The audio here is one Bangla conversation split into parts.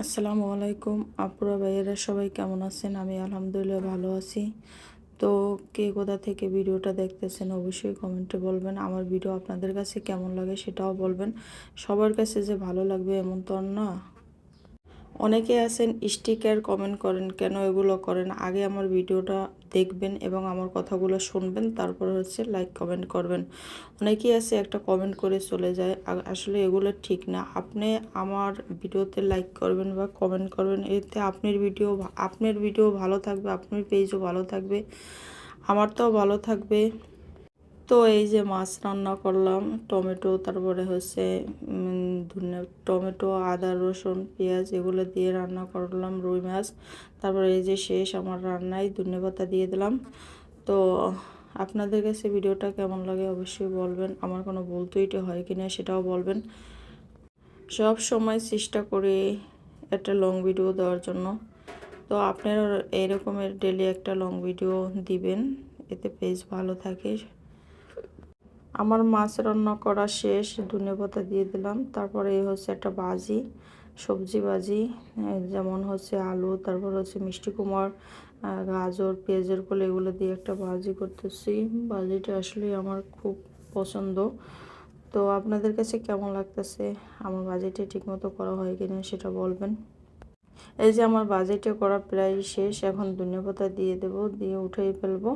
আসসালামু আলাইকুম আপুরা ভাইয়েরা সবাই কেমন আছেন? আমি আলহামদুলিল্লাহ ভালো আছি। তো কে কোথা থেকে ভিডিওটা দেখতেছেন অবশ্যই কমেন্টে বলবেন। আমার ভিডিও আপনাদের কাছে কেমন লাগে সেটাও বলবেন। সবার কাছে যে ভালো লাগবে এমন তো আর না। অনেকে আছেন স্টিকার কমেন্ট করেন, কেন এগুলো করেন? আগে আমার ভিডিওটা দেখবেন এবং আমার কথাগুলো শুনবেন, তারপর লাইক কমেন্ট করবেন। অনেকেই আছে একটা কমেন্ট করে চলে যায়, আসলে এগুলো ঠিক না। আপনি আমার ভিডিওতে লাইক করবেন বা কমেন্ট করবেন, এতে আপনার ভিডিও ভালো থাকবে, আপনার পেজও ভালো থাকবে, আমারটাও ভালো থাকবে। তো এই যে মাছ রান্না করলাম, টমেটো, তারপরে টমেটো, আদা, রসুন, পেঁয়াজ এগুলো দিয়ে রান্না করলাম রুই মাছ। তারপরে এই যে শেষ আমার রান্নায় ধনেপাতা দিয়ে দিলাম। তো আপনাদের কাছে ভিডিওটা কেমন লাগে অবশ্যই বলবেন। আমার কোনো ভুল ত্রুটি হয় কিনা সেটাও বলবেন। সব সময় চেষ্টা করি একটা লং ভিডিও দেওয়ার জন্য। তো আপনারা এই রকমের ডেলি একটা লং ভিডিও দিবেন, এতে পেজ ভালো থাকে। আমার মাছ রান্না করা শেষ, ধনেপাতা দিয়ে দিলাম। তারপরে একটা ভাজি, সবজি ভাজি, যেমন আলু, তারপর মিষ্টি কুমড়া, গাজর, পেঁয়াজের কলি এগুলো দিয়ে একটা ভাজি করতেছি। ভাজিটা আসলে আমার খুব পছন্দ। তো আপনাদের কাছে কেমন লাগতেছে, আমার ভাজিটা ঠিকমতো করা হয় কিনা সেটা বলবেন। এই যে আমার ভাজিটা করা প্রায় শেষ, এখন ধনেপাতা দিয়ে দেব, দিয়ে উঠিয়ে ফেলবো।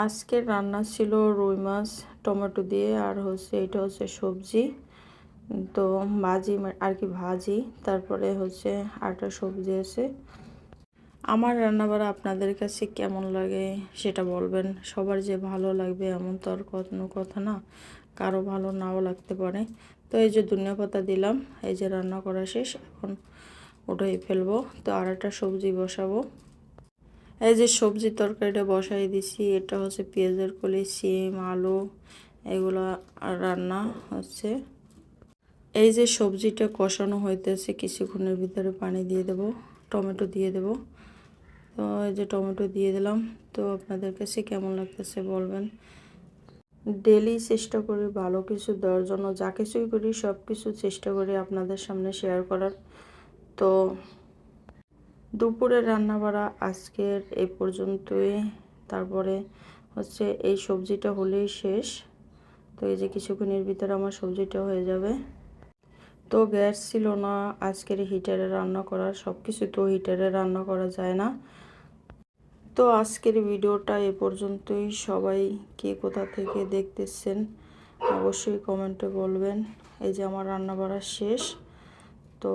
আজকের রান্না ছিল রুই মাছ টমেটো দিয়ে, আর এটা সবজি। তো ভাজি আর কি ভাজি, তারপরে আরেকটা সবজি আছে। আমার রান্নাবাড়া আপনাদের কাছে কেমন লাগে সেটা বলবেন। সবার যে ভালো লাগবে এমন তো আর কোনো কথা না, কারো ভালো নাও লাগতে পারে। তো এই যে ধনিয়া দিলাম, এই যে রান্না করা শেষ, এখন উঠিয়ে ফেলবো। তো আর একটা সবজি বসাবো। এই যে সবজি তরকারিটা বসাই দিছি, এটা পেঁয়াজের কলি, সিম, আলু এগুলো রান্না হচ্ছে। এই যে সবজিটা কষানো হইতেছে, কিছুক্ষণের ভিতরে পানি দিয়ে দেব, টমেটো দিয়ে দেব। তো এই যে টমেটো দিয়ে দিলাম। তো আপনাদের কাছে কেমন লাগতেছে বলবেন। ডেলি চেষ্টা করি ভালো কিছু দেওয়ার জন্য, যা কিছুই করি সব কিছু চেষ্টা করি আপনাদের সামনে শেয়ার করার। তো দুপুরের রান্নাবাড়া আজকের এই পর্যন্তই। তারপরে এই সবজিটা হলেই শেষ। তো এই যে কিছুক্ষণের ভিতরে আমার সবজিটা হয়ে যাবে। তো গ্যাস ছিল না আজকের হিটারে রান্না করার, সব কিছু তো হিটারে রান্না করা যায় না। তো আজকের ভিডিওটা এ পর্যন্তই। সবাই কে কোথা থেকে দেখতেছেন অবশ্যই কমেন্টে বলবেন। এই যে আমার রান্না বাড়া শেষ। তো